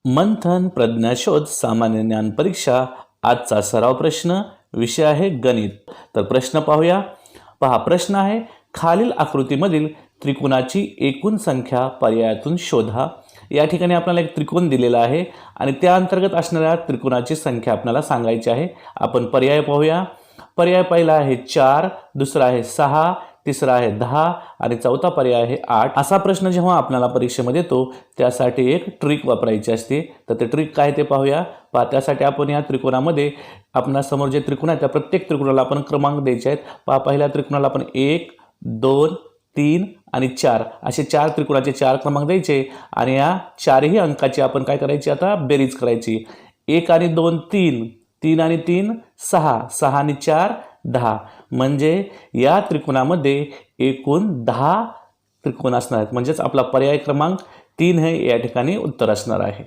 मंथन प्रज्ञाशोध सामान्य ज्ञान परीक्षा आजचा सराव प्रश्न विषय आहे गणित। तर प्रश्न पाहूया। पहा, प्रश्न आहे खालील आकृतीमधील त्रिकोणाची एकूण संख्या पर्यायातून शोधा। या ठिकाणी आपल्याला एक त्रिकोण दिलेला आहे आणि त्या अंतर्गत असणाऱ्या त्रिकोणाची संख्या आपल्याला सांगायची आहे। आपण पर्याय पाहूया। पर्याय पहिला आहे 4, दुसरा आहे 6, तिसरा आहे 10 आणि चौथा पर्याय आहे 8। असा प्रश्न जेव्हा आपल्याला परीक्षेमध्ये येतो त्यासाठी एक ट्रिक वापरायची असते। तर ते ट्रिक काय ते पाहूया। पहा, त्यासाठी आपण या त्रिकोणामध्ये आपल्या समोर जे त्रिकोण आहे त्या प्रत्येक त्रिकोणाला आपण क्रमांक द्यायचे आहेत। पहा, पहिल्या त्रिकोणाला आपण 1, 2, 3 आणि 4 असे 4 त्रिकोणाचे 4 क्रमांक द्यायचे आणि या चारही अंकाची आपण काय करायची आता बेरीज करायची। 1 आणि 2 3, 3 आणि 3 6, 6 आणि 4 10 म्हणजे या त्रिकोणामध्ये एकूण 10 त्रिकोण असणार आहेत। म्हणजेच आपला पर्याय क्रमांक 3 हे या ठिकाणी उत्तर असणार आहे।